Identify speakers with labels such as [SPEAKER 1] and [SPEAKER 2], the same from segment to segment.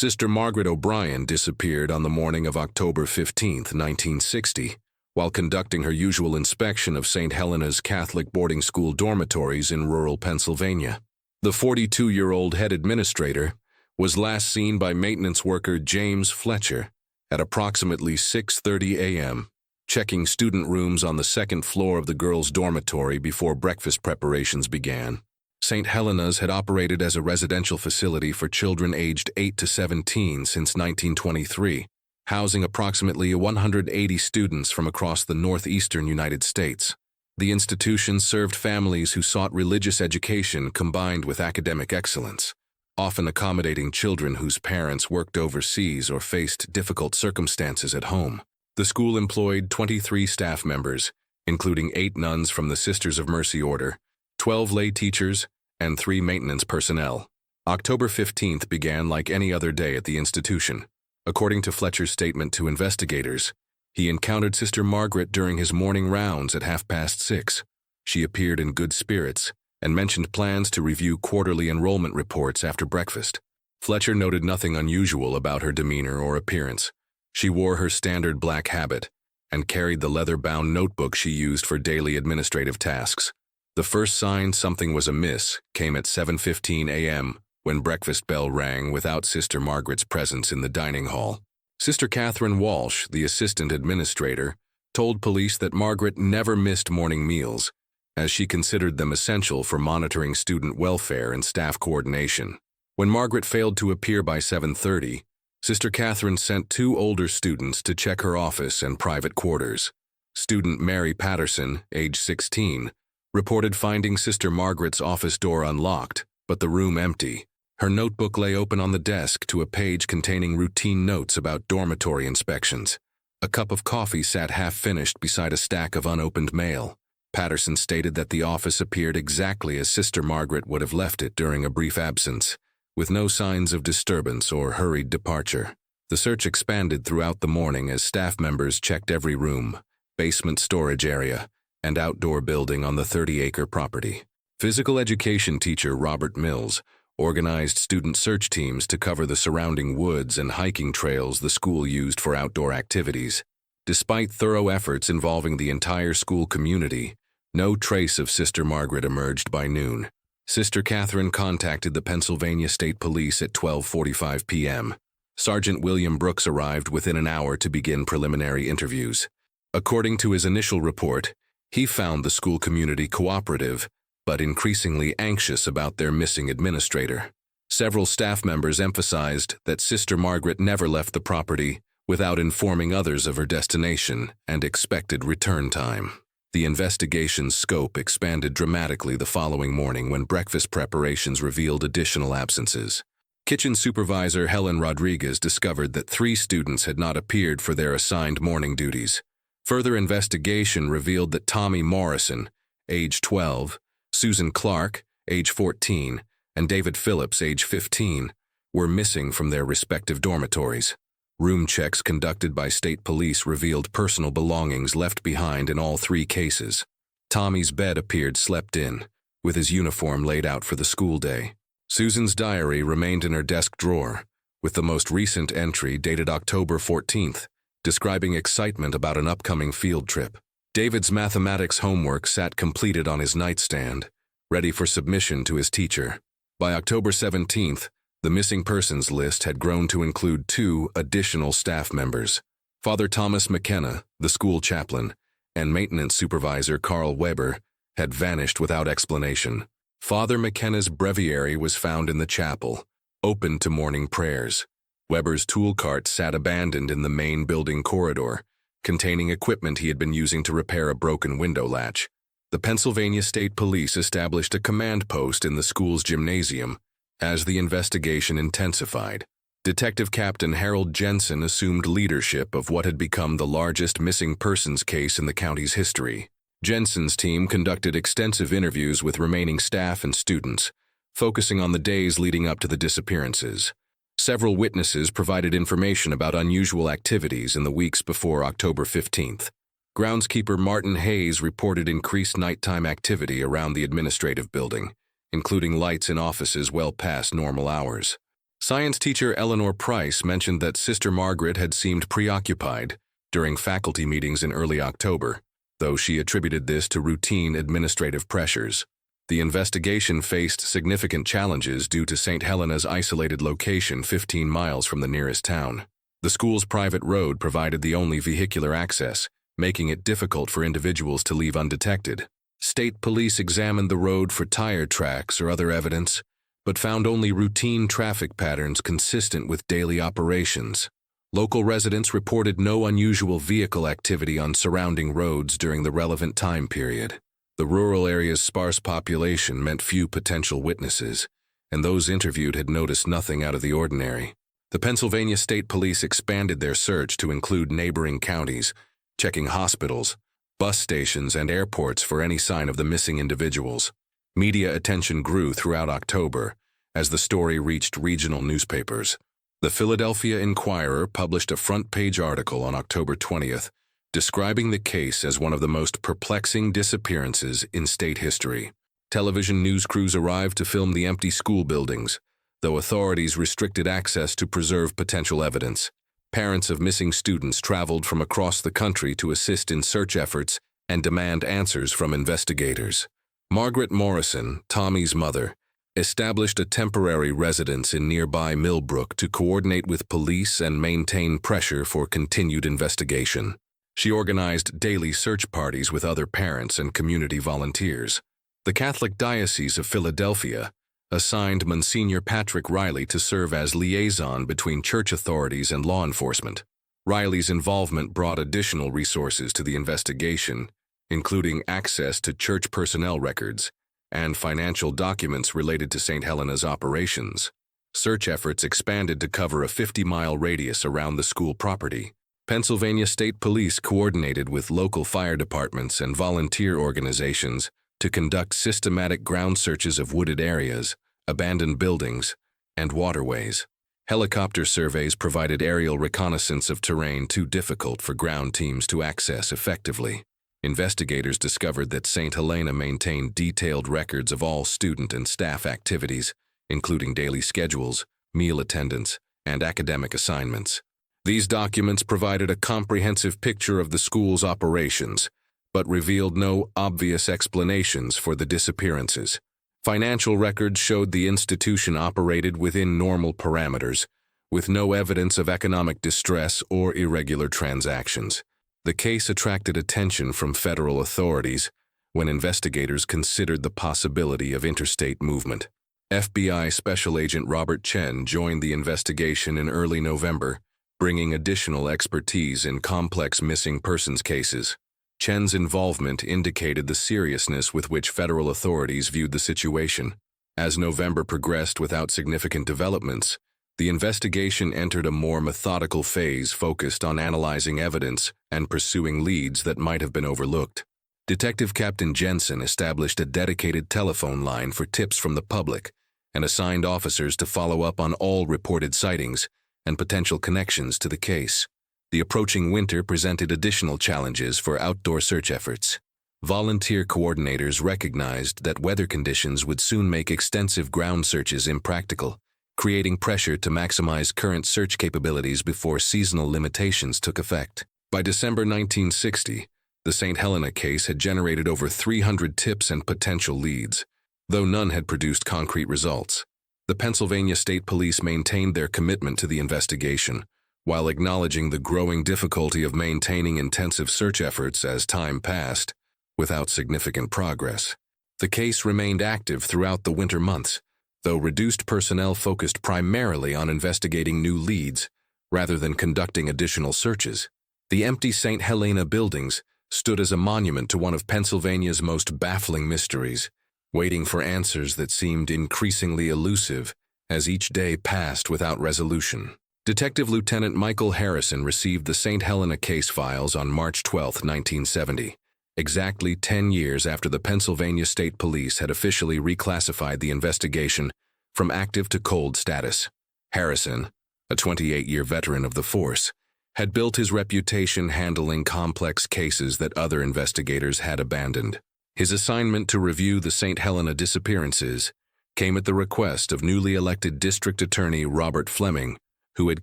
[SPEAKER 1] Sister Margaret O'Brien disappeared on the morning of October 15, 1960, while conducting her usual inspection of St. Helena's Catholic boarding school dormitories in rural Pennsylvania. The 42-year-old head administrator was last seen by maintenance worker James Fletcher at approximately 6:30 a.m., checking student rooms on the second floor of the girls' dormitory before breakfast preparations began. St. Helena's had operated as a residential facility for children aged 8 to 17 since 1923, housing approximately 180 students from across the northeastern United States. The institution served families who sought religious education combined with academic excellence, often accommodating children whose parents worked overseas or faced difficult circumstances at home. The school employed 23 staff members, including 8 nuns from the Sisters of Mercy Order, 12 lay teachers, and 3 maintenance personnel. October 15th began like any other day at the institution. According to Fletcher's statement to investigators, he encountered Sister Margaret during his morning rounds at 6:30. She appeared in good spirits and mentioned plans to review quarterly enrollment reports after breakfast. Fletcher noted nothing unusual about her demeanor or appearance. She wore her standard black habit and carried the leather-bound notebook she used for daily administrative tasks. The first sign something was amiss came at 7:15 a.m. when breakfast bell rang without Sister Margaret's presence in the dining hall. Sister Catherine Walsh, the assistant administrator, told police that Margaret never missed morning meals, as she considered them essential for monitoring student welfare and staff coordination. When Margaret failed to appear by 7:30, Sister Catherine sent 2 older students to check her office and private quarters. Student Mary Patterson, age 16, reported finding Sister Margaret's office door unlocked, but the room empty. Her notebook lay open on the desk to a page containing routine notes about dormitory inspections. A cup of coffee sat half-finished beside a stack of unopened mail. Patterson stated that the office appeared exactly as Sister Margaret would have left it during a brief absence, with no signs of disturbance or hurried departure. The search expanded throughout the morning as staff members checked every room, basement storage area, and outdoor building on the 30-acre property. Physical education teacher Robert Mills organized student search teams to cover the surrounding woods and hiking trails the school used for outdoor activities. Despite thorough efforts involving the entire school community, no trace of Sister Margaret emerged by noon. Sister Catherine contacted the Pennsylvania State Police at 12:45 p.m. Sergeant William Brooks arrived within an hour to begin preliminary interviews. According to his initial report, he found the school community cooperative, but increasingly anxious about their missing administrator. Several staff members emphasized that Sister Margaret never left the property without informing others of her destination and expected return time. The investigation's scope expanded dramatically the following morning when breakfast preparations revealed additional absences. Kitchen supervisor Helen Rodriguez discovered that 3 students had not appeared for their assigned morning duties. Further investigation revealed that Tommy Morrison, age 12, Susan Clark, age 14, and David Phillips, age 15, were missing from their respective dormitories. Room checks conducted by state police revealed personal belongings left behind in all 3 cases. Tommy's bed appeared slept in, with his uniform laid out for the school day. Susan's diary remained in her desk drawer, with the most recent entry dated October 14th, describing excitement about an upcoming field trip. David's mathematics homework sat completed on his nightstand, ready for submission to his teacher. By October 17th, the missing persons list had grown to include 2 additional staff members. Father Thomas McKenna, the school chaplain, and maintenance supervisor Carl Weber had vanished without explanation. Father McKenna's breviary was found in the chapel, open to morning prayers. Weber's tool cart sat abandoned in the main building corridor, containing equipment he had been using to repair a broken window latch. The Pennsylvania State Police established a command post in the school's gymnasium as the investigation intensified. Detective Captain Harold Jensen assumed leadership of what had become the largest missing persons case in the county's history. Jensen's team conducted extensive interviews with remaining staff and students, focusing on the days leading up to the disappearances. Several witnesses provided information about unusual activities in the weeks before October 15th. Groundskeeper Martin Hayes reported increased nighttime activity around the administrative building, including lights in offices well past normal hours. Science teacher Eleanor Price mentioned that Sister Margaret had seemed preoccupied during faculty meetings in early October, though she attributed this to routine administrative pressures. The investigation faced significant challenges due to St. Helena's isolated location 15 miles from the nearest town. The school's private road provided the only vehicular access, making it difficult for individuals to leave undetected. State police examined the road for tire tracks or other evidence, but found only routine traffic patterns consistent with daily operations. Local residents reported no unusual vehicle activity on surrounding roads during the relevant time period. The rural area's sparse population meant few potential witnesses, and those interviewed had noticed nothing out of the ordinary. The Pennsylvania State Police expanded their search to include neighboring counties, checking hospitals, bus stations, and airports for any sign of the missing individuals. Media attention grew throughout October as the story reached regional newspapers. The Philadelphia Inquirer published a front-page article on October 20th, describing the case as one of the most perplexing disappearances in state history. Television news crews arrived to film the empty school buildings, though authorities restricted access to preserve potential evidence. Parents of missing students traveled from across the country to assist in search efforts and demand answers from investigators. Margaret Morrison, Tommy's mother, established a temporary residence in nearby Millbrook to coordinate with police and maintain pressure for continued investigation. She organized daily search parties with other parents and community volunteers. The Catholic Diocese of Philadelphia assigned Monsignor Patrick Riley to serve as liaison between church authorities and law enforcement. Riley's involvement brought additional resources to the investigation, including access to church personnel records and financial documents related to St. Helena's operations. Search efforts expanded to cover a 50-mile radius around the school property. Pennsylvania State Police coordinated with local fire departments and volunteer organizations to conduct systematic ground searches of wooded areas, abandoned buildings, and waterways. Helicopter surveys provided aerial reconnaissance of terrain too difficult for ground teams to access effectively. Investigators discovered that St. Helena maintained detailed records of all student and staff activities, including daily schedules, meal attendance, and academic assignments. These documents provided a comprehensive picture of the school's operations, but revealed no obvious explanations for the disappearances. Financial records showed the institution operated within normal parameters, with no evidence of economic distress or irregular transactions. The case attracted attention from federal authorities when investigators considered the possibility of interstate movement. FBI Special Agent Robert Chen joined the investigation in early November, bringing additional expertise in complex missing persons cases. Chen's involvement indicated the seriousness with which federal authorities viewed the situation. As November progressed without significant developments, the investigation entered a more methodical phase focused on analyzing evidence and pursuing leads that might have been overlooked. Detective Captain Jensen established a dedicated telephone line for tips from the public and assigned officers to follow up on all reported sightings and potential connections to the case. The approaching winter presented additional challenges for outdoor search efforts. Volunteer coordinators recognized that weather conditions would soon make extensive ground searches impractical, creating pressure to maximize current search capabilities before seasonal limitations took effect. By December 1960, the St. Helena case had generated over 300 tips and potential leads, though none had produced concrete results. The Pennsylvania State Police maintained their commitment to the investigation, while acknowledging the growing difficulty of maintaining intensive search efforts as time passed, without significant progress. The case remained active throughout the winter months, though reduced personnel focused primarily on investigating new leads rather than conducting additional searches. The empty St. Helena buildings stood as a monument to one of Pennsylvania's most baffling mysteries, waiting for answers that seemed increasingly elusive as each day passed without resolution. Detective Lieutenant Michael Harrison received the St. Helena case files on March 12, 1970, exactly 10 years after the Pennsylvania State Police had officially reclassified the investigation from active to cold status. Harrison, a 28-year veteran of the force, had built his reputation handling complex cases that other investigators had abandoned. His assignment to review the St. Helena disappearances came at the request of newly elected District Attorney Robert Fleming, who had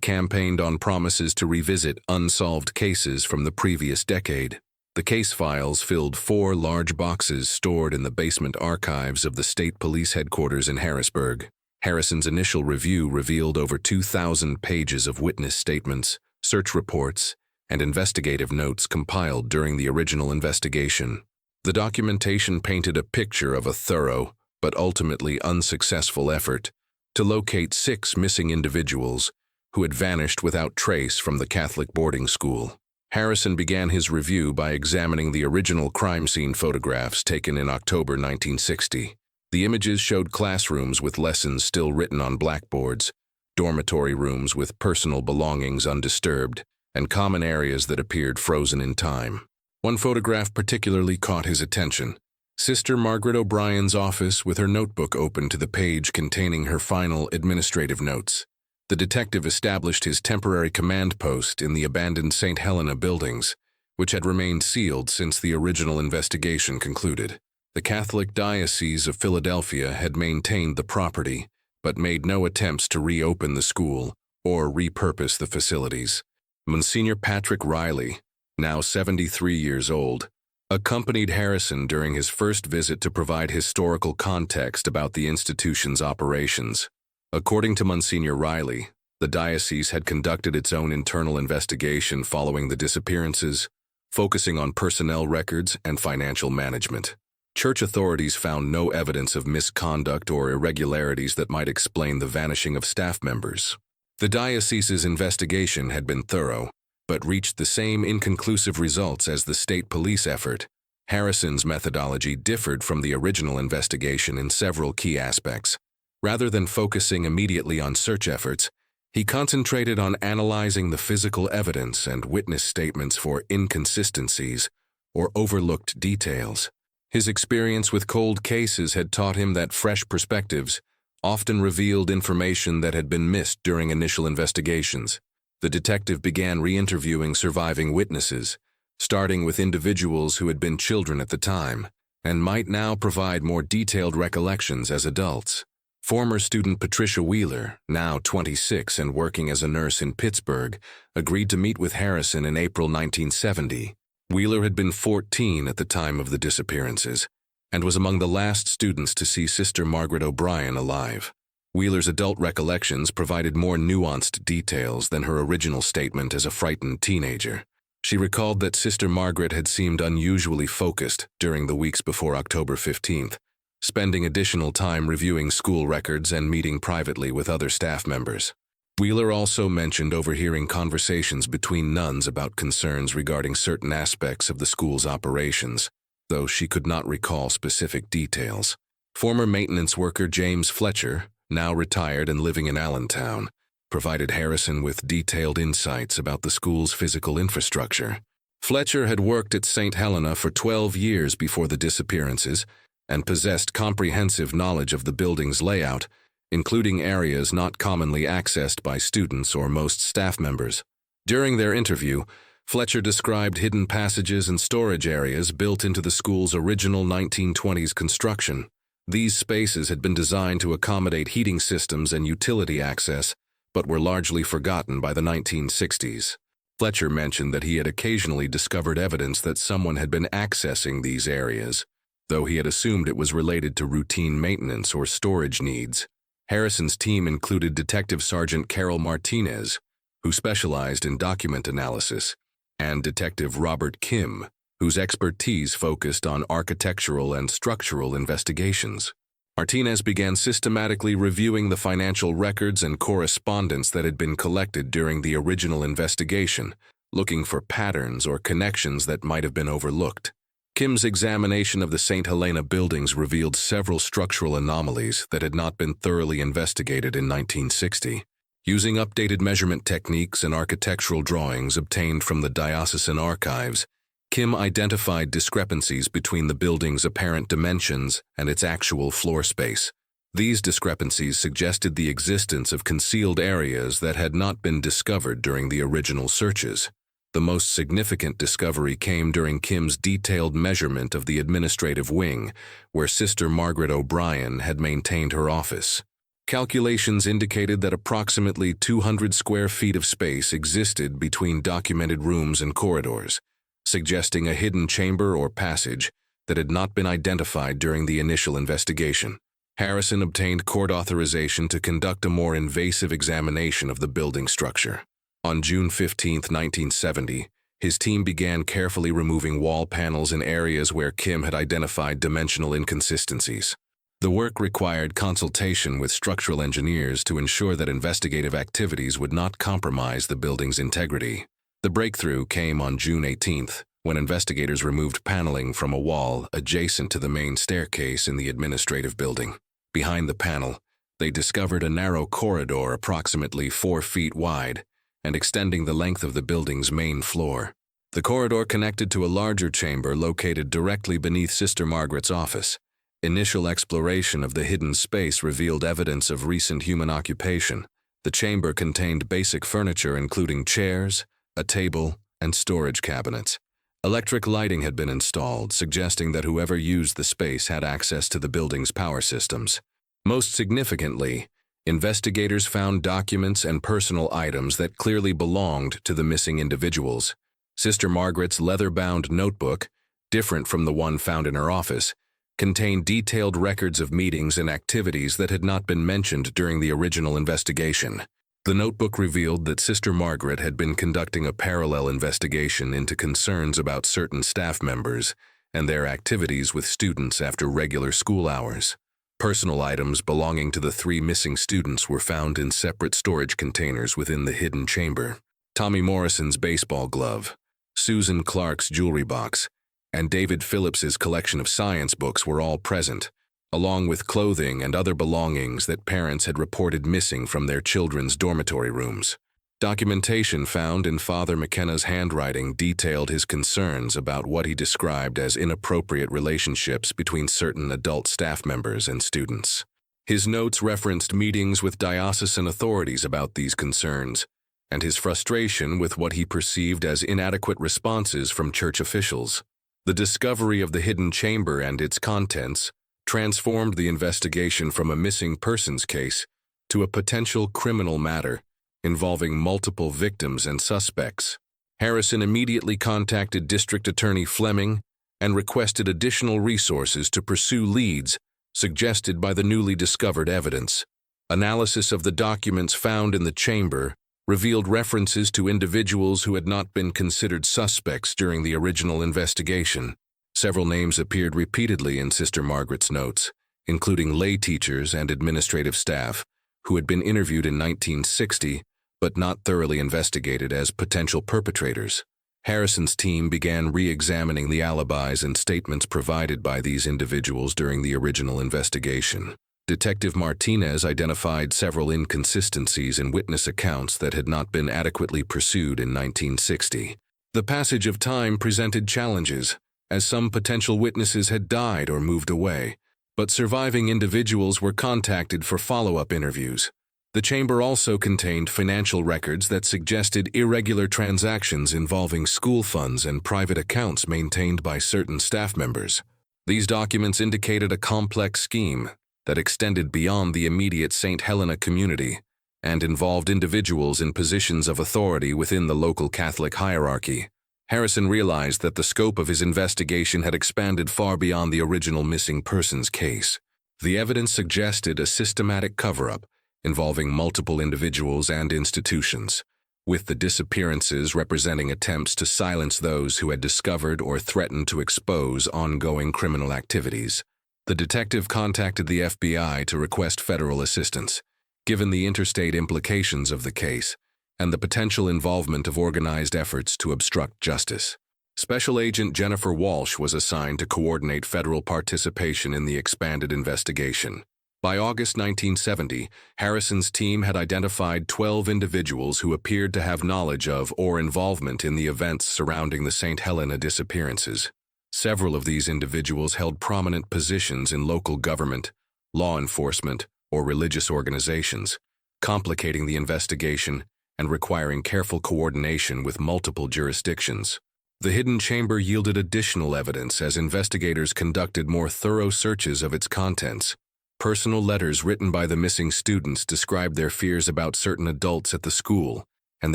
[SPEAKER 1] campaigned on promises to revisit unsolved cases from the previous decade. The case files filled 4 large boxes stored in the basement archives of the state police headquarters in Harrisburg. Harrison's initial review revealed over 2,000 pages of witness statements, search reports, and investigative notes compiled during the original investigation. The documentation painted a picture of a thorough, but ultimately unsuccessful effort to locate 6 missing individuals who had vanished without trace from the Catholic boarding school. Harrison began his review by examining the original crime scene photographs taken in October 1960. The images showed classrooms with lessons still written on blackboards, dormitory rooms with personal belongings undisturbed, and common areas that appeared frozen in time. One photograph particularly caught his attention: Sister Margaret O'Brien's office with her notebook open to the page containing her final administrative notes. The detective established his temporary command post in the abandoned St. Helena buildings, which had remained sealed since the original investigation concluded. The Catholic Diocese of Philadelphia had maintained the property, but made no attempts to reopen the school or repurpose the facilities. Monsignor Patrick Riley, now 73 years old, accompanied Harrison during his first visit to provide historical context about the institution's operations. According to Monsignor Riley, the diocese had conducted its own internal investigation following the disappearances, focusing on personnel records and financial management. Church authorities found no evidence of misconduct or irregularities that might explain the vanishing of staff members. The diocese's investigation had been thorough, but reached the same inconclusive results as the state police effort. Harrison's methodology differed from the original investigation in several key aspects. Rather than focusing immediately on search efforts, he concentrated on analyzing the physical evidence and witness statements for inconsistencies or overlooked details. His experience with cold cases had taught him that fresh perspectives often revealed information that had been missed during initial investigations. The detective began re-interviewing surviving witnesses, starting with individuals who had been children at the time, and might now provide more detailed recollections as adults. Former student Patricia Wheeler, now 26 and working as a nurse in Pittsburgh, agreed to meet with Harrison in April 1970. Wheeler had been 14 at the time of the disappearances, and was among the last students to see Sister Margaret O'Brien alive. Wheeler's adult recollections provided more nuanced details than her original statement as a frightened teenager. She recalled that Sister Margaret had seemed unusually focused during the weeks before October 15th, spending additional time reviewing school records and meeting privately with other staff members. Wheeler also mentioned overhearing conversations between nuns about concerns regarding certain aspects of the school's operations, though she could not recall specific details. Former maintenance worker James Fletcher, now retired and living in Allentown, provided Harrison with detailed insights about the school's physical infrastructure. Fletcher had worked at St. Helena for 12 years before the disappearances and possessed comprehensive knowledge of the building's layout, including areas not commonly accessed by students or most staff members. During their interview, Fletcher described hidden passages and storage areas built into the school's original 1920s construction. These spaces had been designed to accommodate heating systems and utility access, but were largely forgotten by the 1960s. Fletcher mentioned that he had occasionally discovered evidence that someone had been accessing these areas, though he had assumed it was related to routine maintenance or storage needs. Harrison's team included Detective Sergeant Carol Martinez, who specialized in document analysis, and Detective Robert Kim, whose expertise focused on architectural and structural investigations. Martinez began systematically reviewing the financial records and correspondence that had been collected during the original investigation, looking for patterns or connections that might have been overlooked. Kim's examination of the St. Helena buildings revealed several structural anomalies that had not been thoroughly investigated in 1960. Using updated measurement techniques and architectural drawings obtained from the diocesan archives, Kim identified discrepancies between the building's apparent dimensions and its actual floor space. These discrepancies suggested the existence of concealed areas that had not been discovered during the original searches. The most significant discovery came during Kim's detailed measurement of the administrative wing, where Sister Margaret O'Brien had maintained her office. Calculations indicated that approximately 200 square feet of space existed between documented rooms and corridors, suggesting a hidden chamber or passage that had not been identified during the initial investigation. Harrison obtained court authorization to conduct a more invasive examination of the building structure. On June 15, 1970, his team began carefully removing wall panels in areas where Kim had identified dimensional inconsistencies. The work required consultation with structural engineers to ensure that investigative activities would not compromise the building's integrity. The breakthrough came on June 18th, when investigators removed paneling from a wall adjacent to the main staircase in the administrative building. Behind the panel, they discovered a narrow corridor approximately 4 feet wide and extending the length of the building's main floor. The corridor connected to a larger chamber located directly beneath Sister Margaret's office. Initial exploration of the hidden space revealed evidence of recent human occupation. The chamber contained basic furniture including chairs, a table, and storage cabinets. Electric lighting had been installed, suggesting that whoever used the space had access to the building's power systems. Most significantly, investigators found documents and personal items that clearly belonged to the missing individuals. Sister Margaret's leather-bound notebook, different from the one found in her office, contained detailed records of meetings and activities that had not been mentioned during the original investigation. The notebook revealed that Sister Margaret had been conducting a parallel investigation into concerns about certain staff members and their activities with students after regular school hours. Personal items belonging to the 3 missing students were found in separate storage containers within the hidden chamber. Tommy Morrison's baseball glove, Susan Clark's jewelry box, and David Phillips's collection of science books were all present, along with clothing and other belongings that parents had reported missing from their children's dormitory rooms. Documentation found in Father McKenna's handwriting detailed his concerns about what he described as inappropriate relationships between certain adult staff members and students. His notes referenced meetings with diocesan authorities about these concerns, and his frustration with what he perceived as inadequate responses from church officials. The discovery of the hidden chamber and its contents transformed the investigation from a missing persons case to a potential criminal matter involving multiple victims and suspects. Harrison immediately contacted District Attorney Fleming and requested additional resources to pursue leads suggested by the newly discovered evidence. Analysis of the documents found in the chamber revealed references to individuals who had not been considered suspects during the original investigation. Several names appeared repeatedly in Sister Margaret's notes, including lay teachers and administrative staff who had been interviewed in 1960 but not thoroughly investigated as potential perpetrators. Harrison's team began re-examining the alibis and statements provided by these individuals during the original investigation. Detective Martinez identified several inconsistencies in witness accounts that had not been adequately pursued in 1960. The passage of time presented challenges, as some potential witnesses had died or moved away, but surviving individuals were contacted for follow-up interviews. The chamber also contained financial records that suggested irregular transactions involving school funds and private accounts maintained by certain staff members. These documents indicated a complex scheme that extended beyond the immediate St. Helena community and involved individuals in positions of authority within the local Catholic hierarchy. Harrison realized that the scope of his investigation had expanded far beyond the original missing persons case. The evidence suggested a systematic cover-up involving multiple individuals and institutions, with the disappearances representing attempts to silence those who had discovered or threatened to expose ongoing criminal activities. The detective contacted the FBI to request federal assistance, given the interstate implications of the case and the potential involvement of organized efforts to obstruct justice. Special Agent Jennifer Walsh was assigned to coordinate federal participation in the expanded investigation. By August 1970, Harrison's team had identified 12 individuals who appeared to have knowledge of or involvement in the events surrounding the St. Helena disappearances. Several of these individuals held prominent positions in local government, law enforcement, or religious organizations, complicating the investigation and requiring careful coordination with multiple jurisdictions. The hidden chamber yielded additional evidence as investigators conducted more thorough searches of its contents. Personal letters written by the missing students described their fears about certain adults at the school and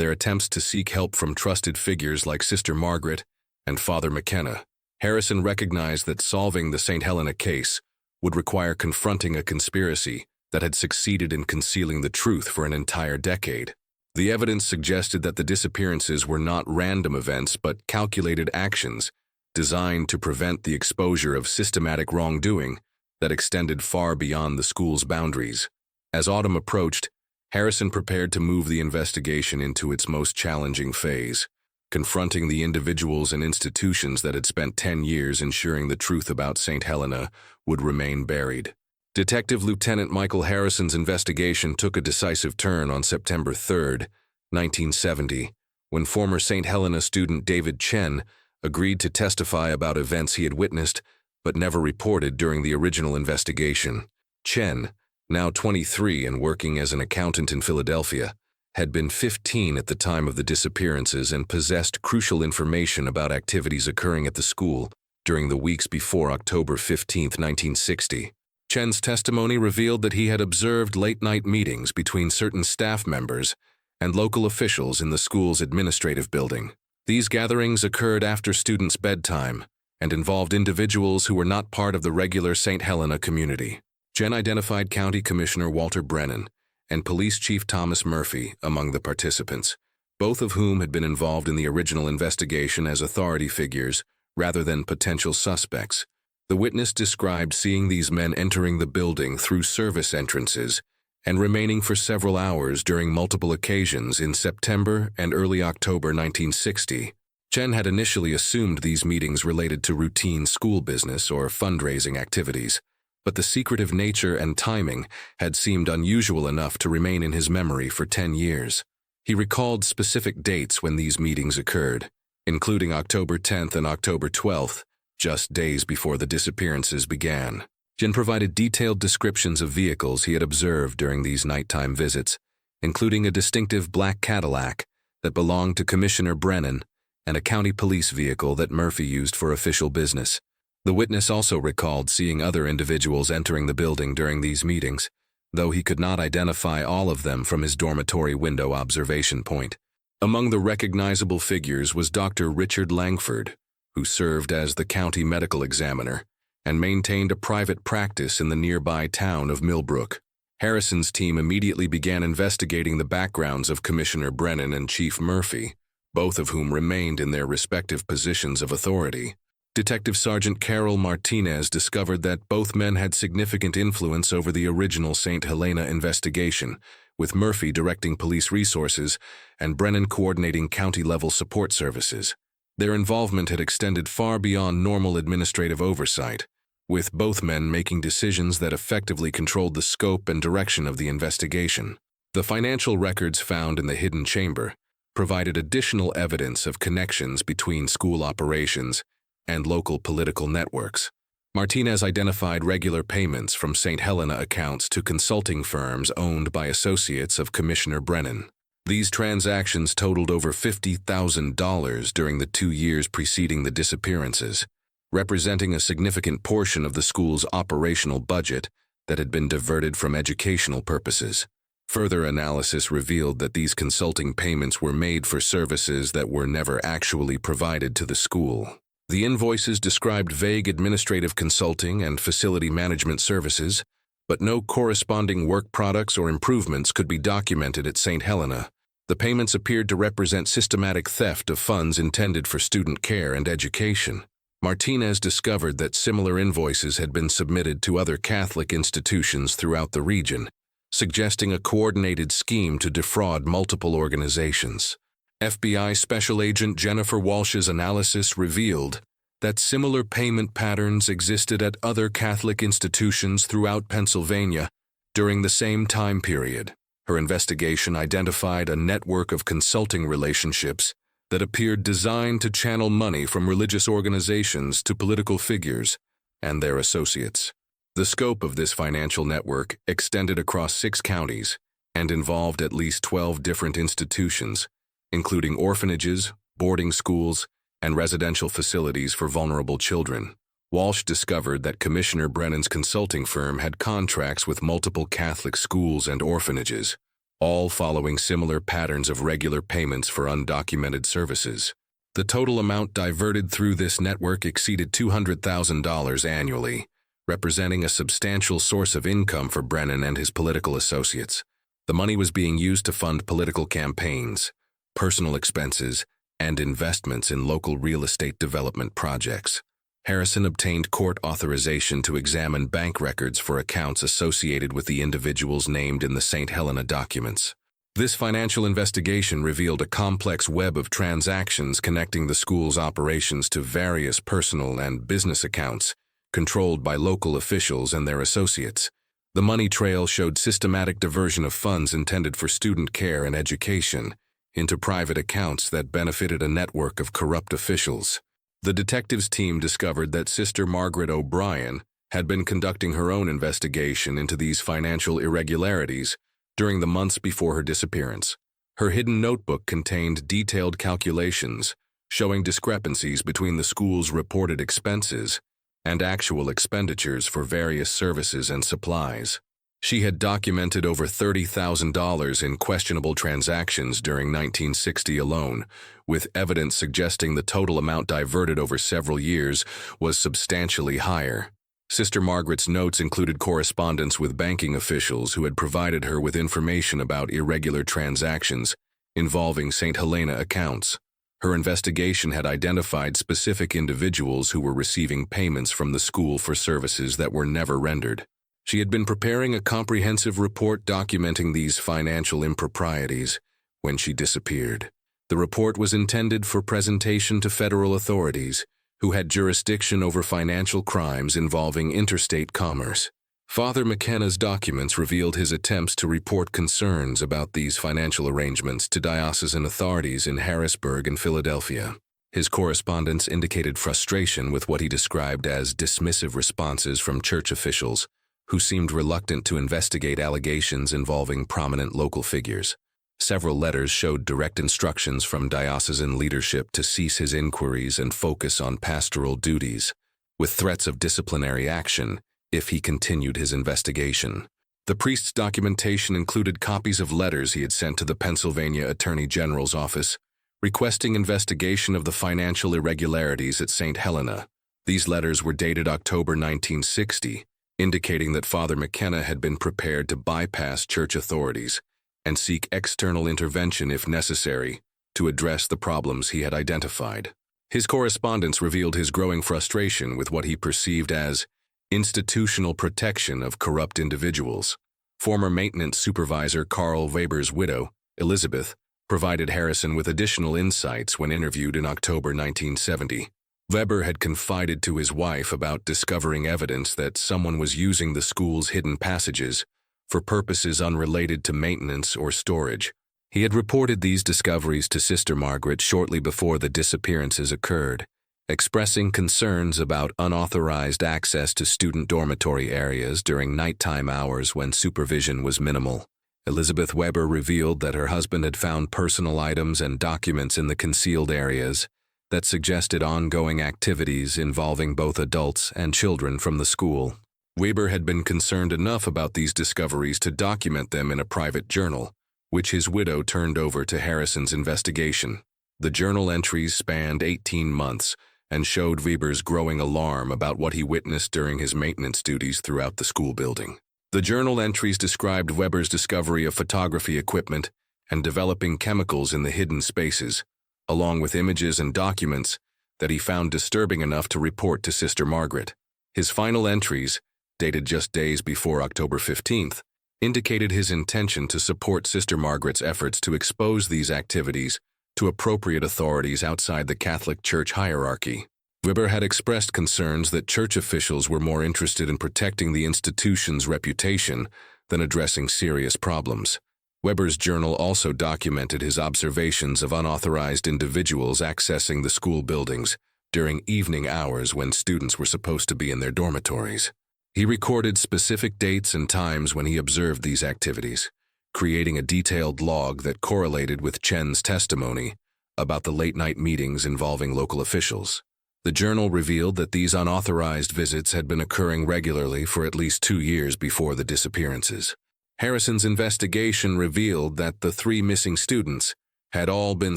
[SPEAKER 1] their attempts to seek help from trusted figures like Sister Margaret and Father McKenna. Harrison recognized that solving the St. Helena case would require confronting a conspiracy that had succeeded in concealing the truth for an entire decade. The evidence suggested that the disappearances were not random events but calculated actions designed to prevent the exposure of systematic wrongdoing that extended far beyond the school's boundaries. As autumn approached, Harrison prepared to move the investigation into its most challenging phase, confronting the individuals and institutions that had spent 10 years ensuring the truth about St. Helena would remain buried. Detective Lieutenant Michael Harrison's investigation took a decisive turn on September 3, 1970, when former St. Helena student David Chen agreed to testify about events he had witnessed but never reported during the original investigation. Chen, now 23 and working as an accountant in Philadelphia, had been 15 at the time of the disappearances and possessed crucial information about activities occurring at the school during the weeks before October 15, 1960. Chen's testimony revealed that he had observed late-night meetings between certain staff members and local officials in the school's administrative building. These gatherings occurred after students' bedtime and involved individuals who were not part of the regular St. Helena community. Chen identified County Commissioner Walter Brennan and Police Chief Thomas Murphy among the participants, both of whom had been involved in the original investigation as authority figures rather than potential suspects. The witness described seeing these men entering the building through service entrances and remaining for several hours during multiple occasions in September and early October 1960. Chen had initially assumed these meetings related to routine school business or fundraising activities, but the secretive nature and timing had seemed unusual enough to remain in his memory for 10 years. He recalled specific dates when these meetings occurred, including October 10th and October 12th, just days before the disappearances began. Chen provided detailed descriptions of vehicles he had observed during these nighttime visits, including a distinctive black Cadillac that belonged to Commissioner Brennan and a county police vehicle that Murphy used for official business. The witness also recalled seeing other individuals entering the building during these meetings, though he could not identify all of them from his dormitory window observation point. Among the recognizable figures was Dr. Richard Langford, who served as the county medical examiner and maintained a private practice in the nearby town of Millbrook. Harrison's team immediately began investigating the backgrounds of Commissioner Brennan and Chief Murphy, both of whom remained in their respective positions of authority. Detective Sergeant Carol Martinez discovered that both men had significant influence over the original St. Helena investigation, with Murphy directing police resources and Brennan coordinating county-level support services. Their involvement had extended far beyond normal administrative oversight, with both men making decisions that effectively controlled the scope and direction of the investigation. The financial records found in the hidden chamber provided additional evidence of connections between school operations and local political networks. Martinez identified regular payments from St. Helena accounts to consulting firms owned by associates of Commissioner Brennan. These transactions totaled over $50,000 during the 2 years preceding the disappearances, representing a significant portion of the school's operational budget that had been diverted from educational purposes. Further analysis revealed that these consulting payments were made for services that were never actually provided to the school. The invoices described vague administrative consulting and facility management services, but no corresponding work products or improvements could be documented at St. Helena. The payments appeared to represent systematic theft of funds intended for student care and education. Martinez discovered that similar invoices had been submitted to other Catholic institutions throughout the region, suggesting a coordinated scheme to defraud multiple organizations. FBI Special Agent Jennifer Walsh's analysis revealed that similar payment patterns existed at other Catholic institutions throughout Pennsylvania during the same time period. Her investigation identified a network of consulting relationships that appeared designed to channel money from religious organizations to political figures and their associates. The scope of this financial network extended across 6 counties, and involved at least 12 different institutions, including orphanages, boarding schools, and residential facilities for vulnerable children. Walsh discovered that Commissioner Brennan's consulting firm had contracts with multiple Catholic schools and orphanages, all following similar patterns of regular payments for undocumented services. The total amount diverted through this network exceeded $200,000 annually, representing a substantial source of income for Brennan and his political associates. The money was being used to fund political campaigns, personal expenses, and investments in local real estate development projects. Harrison obtained court authorization to examine bank records for accounts associated with the individuals named in the St. Helena documents. This financial investigation revealed a complex web of transactions connecting the school's operations to various personal and business accounts controlled by local officials and their associates. The money trail showed systematic diversion of funds intended for student care and education into private accounts that benefited a network of corrupt officials. The detectives' team discovered that Sister Margaret O'Brien had been conducting her own investigation into these financial irregularities during the months before her disappearance. Her hidden notebook contained detailed calculations showing discrepancies between the school's reported expenses and actual expenditures for various services and supplies. She had documented over $30,000 in questionable transactions during 1960 alone, with evidence suggesting the total amount diverted over several years was substantially higher. Sister Margaret's notes included correspondence with banking officials who had provided her with information about irregular transactions involving St. Helena accounts. Her investigation had identified specific individuals who were receiving payments from the school for services that were never rendered. She had been preparing a comprehensive report documenting these financial improprieties when she disappeared. The report was intended for presentation to federal authorities who had jurisdiction over financial crimes involving interstate commerce. Father McKenna's documents revealed his attempts to report concerns about these financial arrangements to diocesan authorities in Harrisburg and Philadelphia. His correspondence indicated frustration with what he described as dismissive responses from church officials who seemed reluctant to investigate allegations involving prominent local figures. Several letters showed direct instructions from diocesan leadership to cease his inquiries and focus on pastoral duties, with threats of disciplinary action if he continued his investigation. The priest's documentation included copies of letters he had sent to the Pennsylvania Attorney General's office, requesting investigation of the financial irregularities at St. Helena. These letters were dated October 1960, indicating that Father McKenna had been prepared to bypass church authorities and seek external intervention if necessary to address the problems he had identified. His correspondence revealed his growing frustration with what he perceived as institutional protection of corrupt individuals. Former maintenance supervisor Carl Weber's widow, Elizabeth, provided Harrison with additional insights when interviewed in October 1970. Weber had confided to his wife about discovering evidence that someone was using the school's hidden passages for purposes unrelated to maintenance or storage. He had reported these discoveries to Sister Margaret shortly before the disappearances occurred, expressing concerns about unauthorized access to student dormitory areas during nighttime hours when supervision was minimal. Elizabeth Weber revealed that her husband had found personal items and documents in the concealed areas that suggested ongoing activities involving both adults and children from the school. Weber had been concerned enough about these discoveries to document them in a private journal, which his widow turned over to Harrison's investigation. The journal entries spanned 18 months and showed Weber's growing alarm about what he witnessed during his maintenance duties throughout the school building. The journal entries described Weber's discovery of photography equipment and developing chemicals in the hidden spaces, along with images and documents that he found disturbing enough to report to Sister Margaret. His final entries, dated just days before October 15th, indicated his intention to support Sister Margaret's efforts to expose these activities to appropriate authorities outside the Catholic Church hierarchy. Weber had expressed concerns that church officials were more interested in protecting the institution's reputation than addressing serious problems. Weber's journal also documented his observations of unauthorized individuals accessing the school buildings during evening hours when students were supposed to be in their dormitories. He recorded specific dates and times when he observed these activities, creating a detailed log that correlated with Chen's testimony about the late-night meetings involving local officials. The journal revealed that these unauthorized visits had been occurring regularly for at least 2 years before the disappearances. Harrison's investigation revealed that the 3 missing students had all been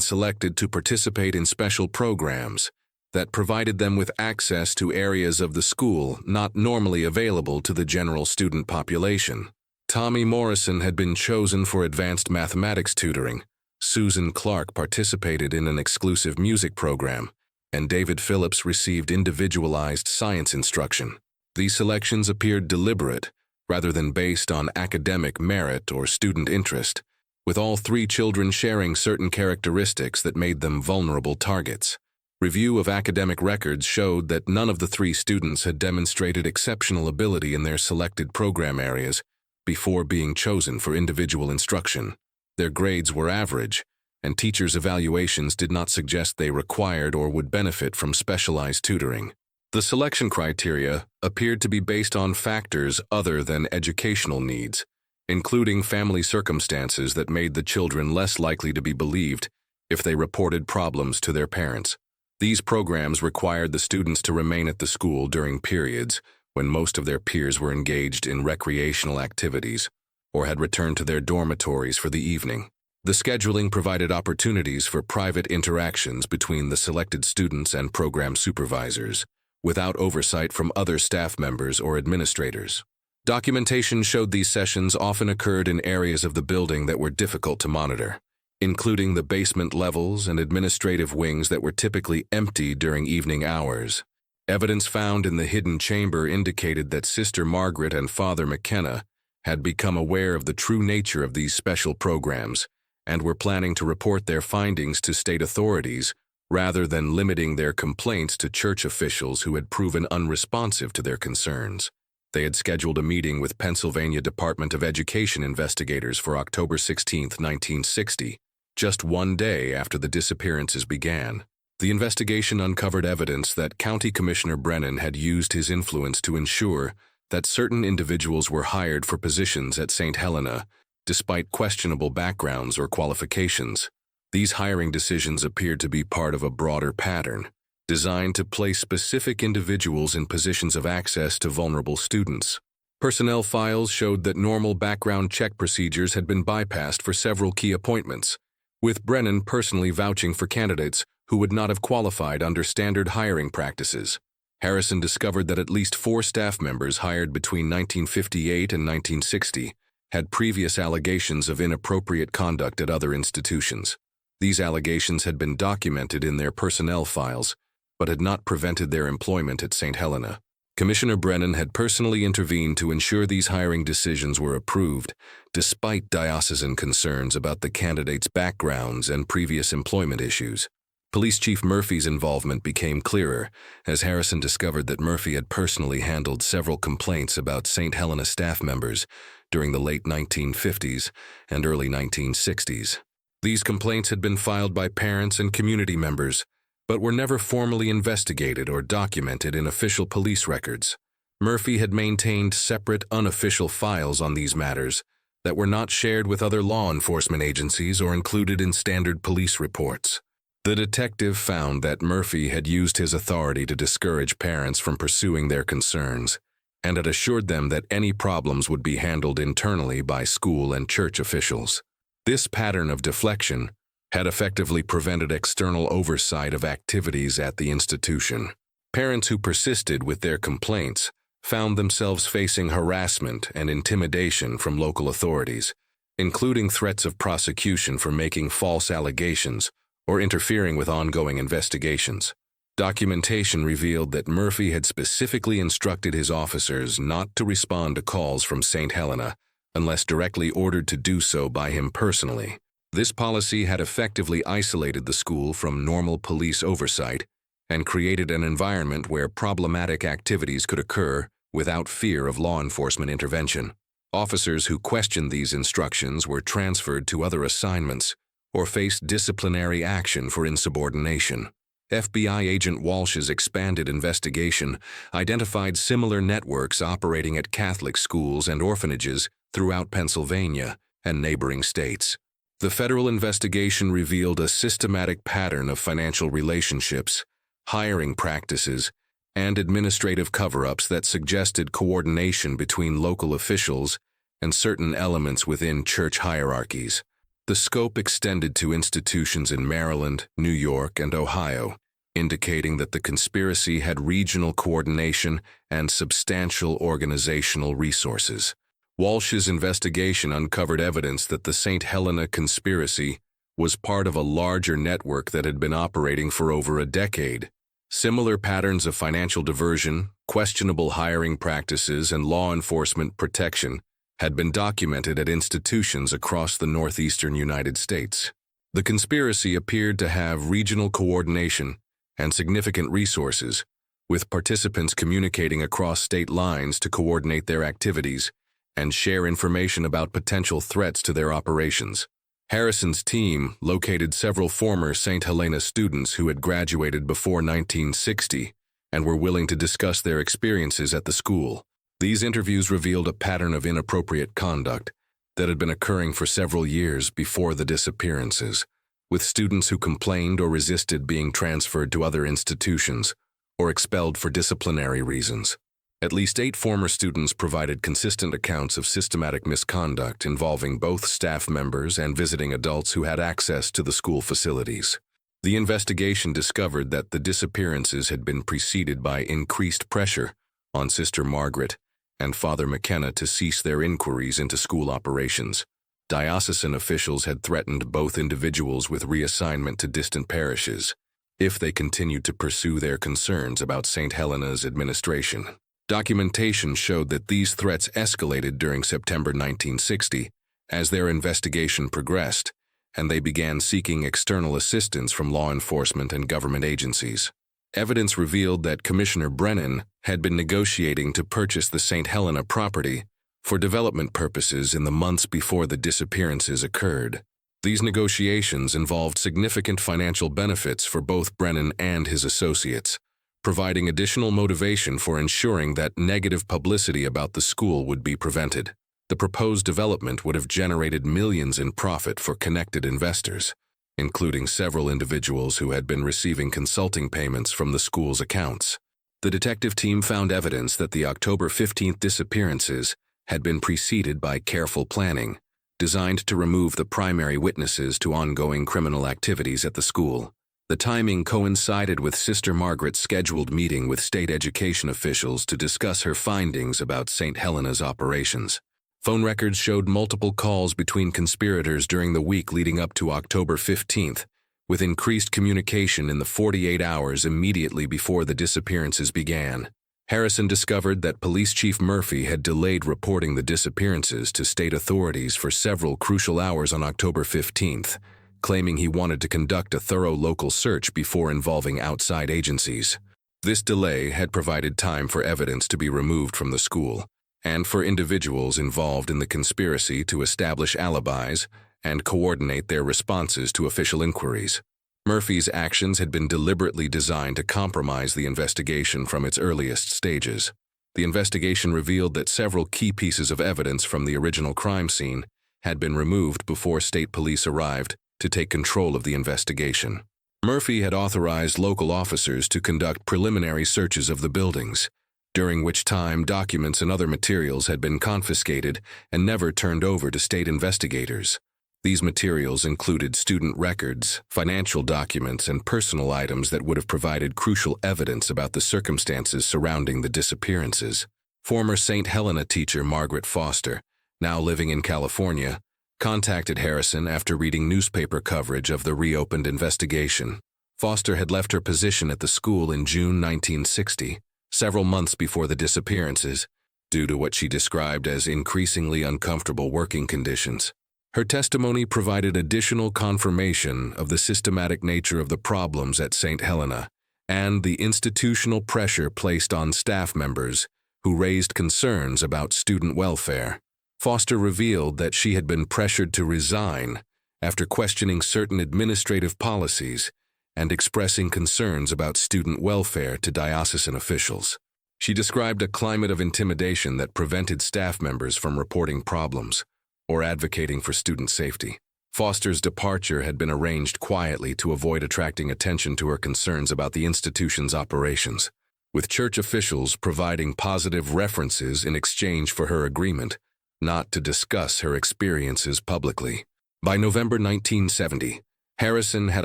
[SPEAKER 1] selected to participate in special programs that provided them with access to areas of the school not normally available to the general student population. Tommy Morrison had been chosen for advanced mathematics tutoring, Susan Clark participated in an exclusive music program, and David Phillips received individualized science instruction. These selections appeared deliberate, rather than based on academic merit or student interest, with all 3 children sharing certain characteristics that made them vulnerable targets. Review of academic records showed that none of the 3 students had demonstrated exceptional ability in their selected program areas before being chosen for individual instruction. Their grades were average, and teachers' evaluations did not suggest they required or would benefit from specialized tutoring. The selection criteria appeared to be based on factors other than educational needs, including family circumstances that made the children less likely to be believed if they reported problems to their parents. These programs required the students to remain at the school during periods when most of their peers were engaged in recreational activities or had returned to their dormitories for the evening. The scheduling provided opportunities for private interactions between the selected students and program supervisors, without oversight from other staff members or administrators. Documentation showed these sessions often occurred in areas of the building that were difficult to monitor, including the basement levels and administrative wings that were typically empty during evening hours. Evidence found in the hidden chamber indicated that Sister Margaret and Father McKenna had become aware of the true nature of these special programs and were planning to report their findings to state authorities rather than limiting their complaints to church officials who had proven unresponsive to their concerns. They had scheduled a meeting with Pennsylvania Department of Education investigators for October 16, 1960, just 1 day after the disappearances began. The investigation uncovered evidence that County Commissioner Brennan had used his influence to ensure that certain individuals were hired for positions at St. Helena, despite questionable backgrounds or qualifications. These hiring decisions appeared to be part of a broader pattern, designed to place specific individuals in positions of access to vulnerable students. Personnel files showed that normal background check procedures had been bypassed for several key appointments, with Brennan personally vouching for candidates who would not have qualified under standard hiring practices. Harrison discovered that at least 4 staff members hired between 1958 and 1960 had previous allegations of inappropriate conduct at other institutions. These allegations had been documented in their personnel files, but had not prevented their employment at St. Helena. Commissioner Brennan had personally intervened to ensure these hiring decisions were approved, despite diocesan concerns about the candidates' backgrounds and previous employment issues. Police Chief Murphy's involvement became clearer as Harrison discovered that Murphy had personally handled several complaints about St. Helena staff members during the late 1950s and early 1960s. These complaints had been filed by parents and community members, but were never formally investigated or documented in official police records. Murphy had maintained separate unofficial files on these matters that were not shared with other law enforcement agencies or included in standard police reports. The detective found that Murphy had used his authority to discourage parents from pursuing their concerns and had assured them that any problems would be handled internally by school and church officials. This pattern of deflection had effectively prevented external oversight of activities at the institution. Parents who persisted with their complaints found themselves facing harassment and intimidation from local authorities, including threats of prosecution for making false allegations or interfering with ongoing investigations. Documentation revealed that Murphy had specifically instructed his officers not to respond to calls from St. Helena unless directly ordered to do so by him personally. This policy had effectively isolated the school from normal police oversight and created an environment where problematic activities could occur without fear of law enforcement intervention. Officers who questioned these instructions were transferred to other assignments or faced disciplinary action for insubordination. FBI agent Walsh's expanded investigation identified similar networks operating at Catholic schools and orphanages throughout Pennsylvania, and neighboring states. The federal investigation revealed a systematic pattern of financial relationships, hiring practices, and administrative cover-ups that suggested coordination between local officials and certain elements within church hierarchies. The scope extended to institutions in Maryland, New York, and Ohio, indicating that the conspiracy had regional coordination and substantial organizational resources. Walsh's investigation uncovered evidence that the St. Helena conspiracy was part of a larger network that had been operating for over a decade. Similar patterns of financial diversion, questionable hiring practices, and law enforcement protection had been documented at institutions across the northeastern United States. The conspiracy appeared to have regional coordination and significant resources, with participants communicating across state lines to coordinate their activities and share information about potential threats to their operations. Harrison's team located several former St. Helena students who had graduated before 1960 and were willing to discuss their experiences at the school. These interviews revealed a pattern of inappropriate conduct that had been occurring for several years before the disappearances, with students who complained or resisted being transferred to other institutions or expelled for disciplinary reasons. At least 8 former students provided consistent accounts of systematic misconduct involving both staff members and visiting adults who had access to the school facilities. The investigation discovered that the disappearances had been preceded by increased pressure on Sister Margaret and Father McKenna to cease their inquiries into school operations. Diocesan officials had threatened both individuals with reassignment to distant parishes if they continued to pursue their concerns about St. Helena's administration. Documentation showed that these threats escalated during September 1960 as their investigation progressed, and they began seeking external assistance from law enforcement and government agencies. Evidence revealed that Commissioner Brennan had been negotiating to purchase the St. Helena property for development purposes in the months before the disappearances occurred. These negotiations involved significant financial benefits for both Brennan and his associates, providing additional motivation for ensuring that negative publicity about the school would be prevented. The proposed development would have generated millions in profit for connected investors, including several individuals who had been receiving consulting payments from the school's accounts. The detective team found evidence that the October 15th disappearances had been preceded by careful planning, designed to remove the primary witnesses to ongoing criminal activities at the school. The timing coincided with Sister Margaret's scheduled meeting with state education officials to discuss her findings about St. Helena's operations. Phone records showed multiple calls between conspirators during the week leading up to October 15th, with increased communication in the 48 hours immediately before the disappearances began. Harrison discovered that Police Chief Murphy had delayed reporting the disappearances to state authorities for several crucial hours on October 15th, claiming he wanted to conduct a thorough local search before involving outside agencies. This delay had provided time for evidence to be removed from the school, and for individuals involved in the conspiracy to establish alibis and coordinate their responses to official inquiries. Murphy's actions had been deliberately designed to compromise the investigation from its earliest stages. The investigation revealed that several key pieces of evidence from the original crime scene had been removed before state police arrived to take control of the investigation. Murphy had authorized local officers to conduct preliminary searches of the buildings, during which time documents and other materials had been confiscated and never turned over to state investigators. These materials included student records, financial documents, and personal items that would have provided crucial evidence about the circumstances surrounding the disappearances. Former St. Helena teacher Margaret Foster, now living in California, contacted Harrison after reading newspaper coverage of the reopened investigation. Foster had left her position at the school in June 1960, several months before the disappearances, due to what she described as increasingly uncomfortable working conditions. Her testimony provided additional confirmation of the systematic nature of the problems at St. Helena and the institutional pressure placed on staff members who raised concerns about student welfare. Foster revealed that she had been pressured to resign after questioning certain administrative policies and expressing concerns about student welfare to diocesan officials. She described a climate of intimidation that prevented staff members from reporting problems or advocating for student safety. Foster's departure had been arranged quietly to avoid attracting attention to her concerns about the institution's operations, with church officials providing positive references in exchange for her agreement not to discuss her experiences publicly. By November 1970, Harrison had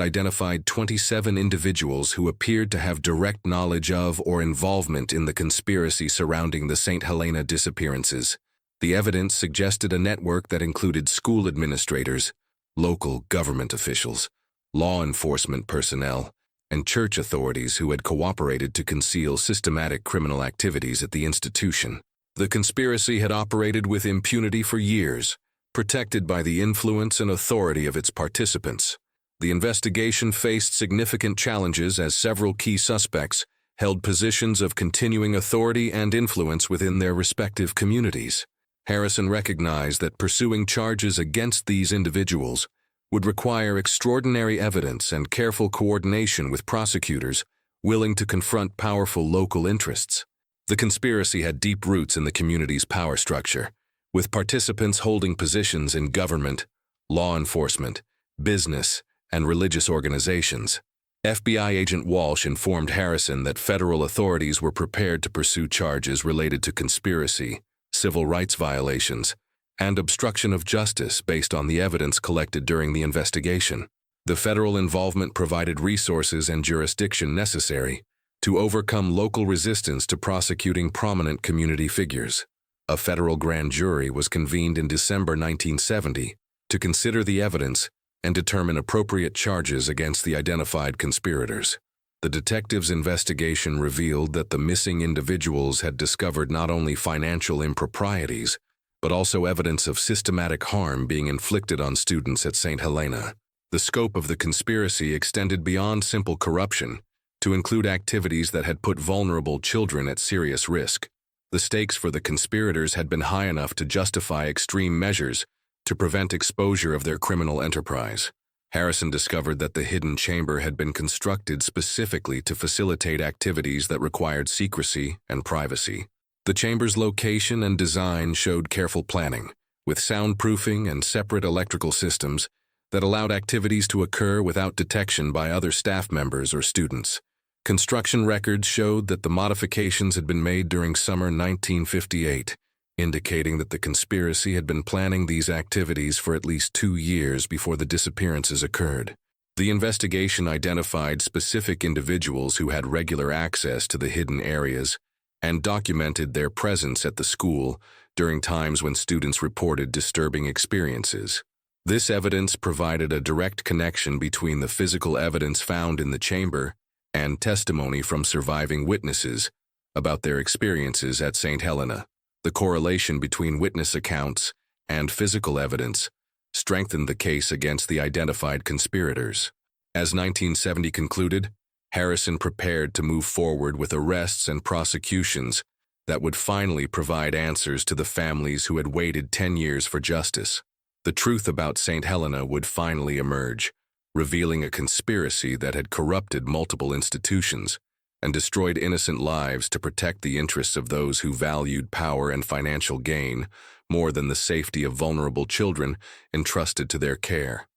[SPEAKER 1] identified 27 individuals who appeared to have direct knowledge of or involvement in the conspiracy surrounding the St. Helena disappearances. The evidence suggested a network that included school administrators, local government officials, law enforcement personnel, and church authorities who had cooperated to conceal systematic criminal activities at the institution. The conspiracy had operated with impunity for years, protected by the influence and authority of its participants. The investigation faced significant challenges as several key suspects held positions of continuing authority and influence within their respective communities. Harrison recognized that pursuing charges against these individuals would require extraordinary evidence and careful coordination with prosecutors willing to confront powerful local interests. The conspiracy had deep roots in the community's power structure, with participants holding positions in government, law enforcement, business, and religious organizations. FBI agent Walsh informed Harrison that federal authorities were prepared to pursue charges related to conspiracy, civil rights violations, and obstruction of justice based on the evidence collected during the investigation. The federal involvement provided resources and jurisdiction necessary to overcome local resistance to prosecuting prominent community figures. A federal grand jury was convened in December 1970 to consider the evidence and determine appropriate charges against the identified conspirators. The detectives' investigation revealed that the missing individuals had discovered not only financial improprieties, but also evidence of systematic harm being inflicted on students at St. Helena. The scope of the conspiracy extended beyond simple corruption to include activities that had put vulnerable children at serious risk. The stakes for the conspirators had been high enough to justify extreme measures to prevent exposure of their criminal enterprise. Harrison discovered that the hidden chamber had been constructed specifically to facilitate activities that required secrecy and privacy. The chamber's location and design showed careful planning, with soundproofing and separate electrical systems that allowed activities to occur without detection by other staff members or students. Construction records showed that the modifications had been made during summer 1958, indicating that the conspiracy had been planning these activities for at least 2 years before the disappearances occurred. The investigation identified specific individuals who had regular access to the hidden areas and documented their presence at the school during times when students reported disturbing experiences. This evidence provided a direct connection between the physical evidence found in the chamber and testimony from surviving witnesses about their experiences at St. Helena. The correlation between witness accounts and physical evidence strengthened the case against the identified conspirators. As 1970 concluded, Harrison prepared to move forward with arrests and prosecutions that would finally provide answers to the families who had waited 10 years for justice. The truth about St. Helena would finally emerge, revealing a conspiracy that had corrupted multiple institutions and destroyed innocent lives to protect the interests of those who valued power and financial gain more than the safety of vulnerable children entrusted to their care.